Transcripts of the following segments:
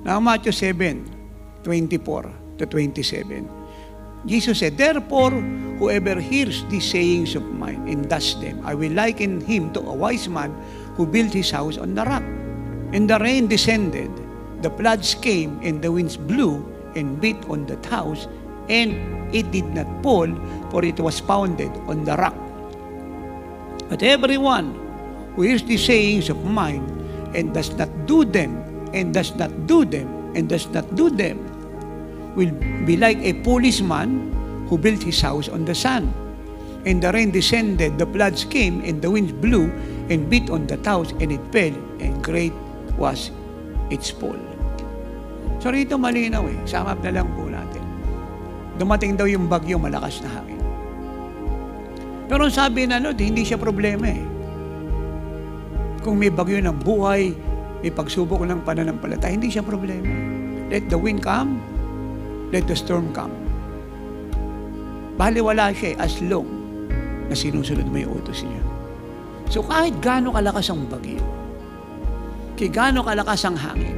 Now, Matthew 7:24-27. Jesus said, "Therefore, whoever hears these sayings of mine and does them, I will liken him to a wise man who built his house on the rock. And the rain descended, the floods came, and the winds blew and beat on that house, and it did not fall, for it was founded on the rock. But everyone who hears these sayings of mine and does not do them, and does not do them, and does not do them, will be like a foolish man who built his house on the sand. And the rain descended, the floods came, and the winds blew and beat on that house, and it fell, and great was its fall." So rito malinaw sum up na lang po natin. Dumating daw yung bagyo, malakas na hangin. Pero sabi na hindi siya problema Kung may bagyo ng buhay, may pagsubok ng pananampalataya, hindi siya problema. Let the wind come, let the storm come. Baliwala siya as long na sinusunod mo yung utos niya. So kahit gaano kalakas ang bagyo, kaya gaano kalakas ang hangin,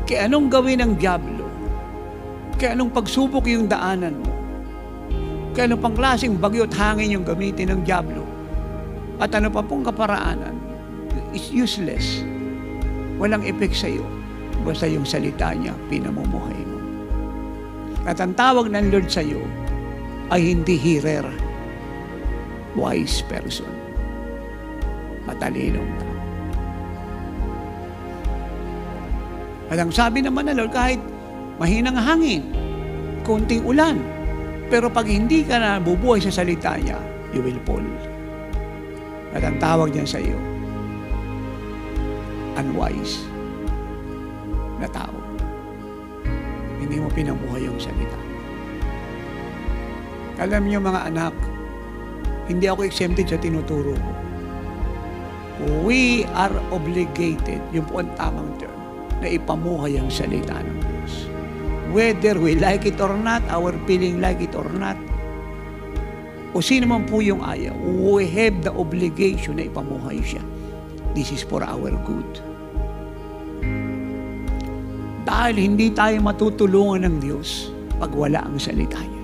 kaya anong gawin ng dyablo, kaya anong pagsubok yung daanan mo, kaya anong pangklaseng bagyo at hangin yung gamitin ng dyablo, at ano pa pong kaparaanan, it's useless. Walang effect sa iyo. Basta yung salita niya, pinamumuhay mo. At ang tawag ng Lord sa iyo ay hindi hearer, wise person. Matalinong tao. At ang sabi naman ng Lord, kahit mahinang hangin, konting ulan, pero pag hindi ka na bubuhay sa salita niya, you will fall. At ang tawag niya sa iyo, unwise na tao. Hindi mo pinamuhay yung salita. Alam niyo mga anak, hindi ako exempted sa tinuturo ko. We are obligated, yung po ang tamang term, na ipamuhay ang salita ng Diyos. Whether we like it or not, our feeling like it or not, o sino man po yung ayaw, we have the obligation na ipamuhay siya. This is for our good. Dahil hindi tayo matutulungan ng Diyos pag wala ang salita niya.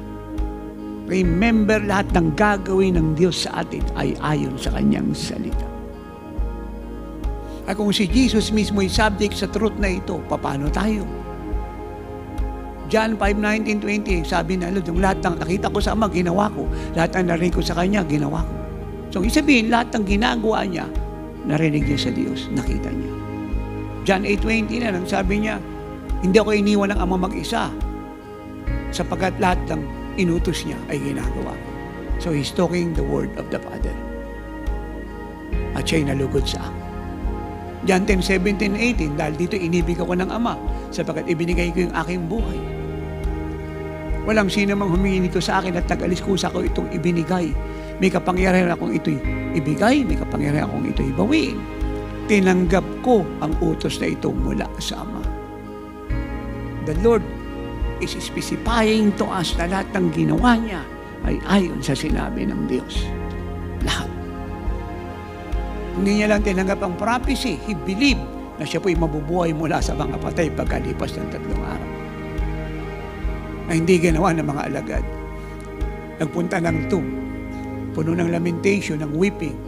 Remember, lahat ng gagawin ng Diyos sa atin ay ayon sa Kanyang salita. At kung si Jesus mismo ay subject sa truth na ito, paano tayo? John 5:19-20, sabi na Lord, yung lahat ng nakita ko sa Ama, ginawa ko. Lahat ng narinig ko sa Kanya, ginawa ko. So, isabihin, lahat ng ginagawa niya, narinig niya sa Diyos, nakita niya. John 8:20 na, sabi niya, hindi ako iniwan ng Ama mag-isa, sapagkat lahat ng inutos niya ay ginagawa ko. So, He's talking the word of the Father. At siya'y nalugod sa akin. John 10:17-18, dahil dito inibig ako ng Ama, sapagkat ibinigay ko yung aking buhay. Walang sino mang humingi nito sa akin at nag-alis kusa ko itong ibinigay. May kapangyarihan akong ito'y ibigay, may kapangyarihan akong ito'y bawiin. Tinanggap ko ang utos na ito mula sa Ama. The Lord is specifying to us na lahat ng ginawa niya ay ayon sa sinabi ng Diyos. Lahat. Hindi niya lang tinanggap ang prophecy. He believed na siya po'y mabubuhay mula sa mga patay pagkalipas ng 3 araw. Na hindi ginawa ng mga alagad. Nagpunta ng tomb, puno ng lamentation, ng weeping,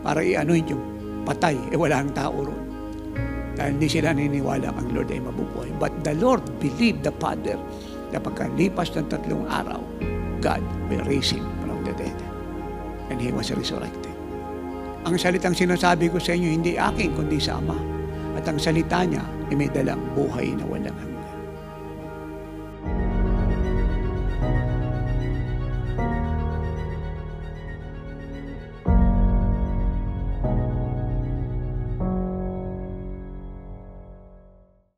para i-anoint yung patay. Wala ang tao ron. Dahil hindi sila naniniwala ang Lord ay mabubuhay. But the Lord believed the Father na pagkalipas ng 3 araw, God will raise him from the dead. And he was resurrected. Ang salitang sinasabi ko sa inyo, hindi akin, kundi sa Ama. At ang salita niya ay may dalang buhay na walang hanggan.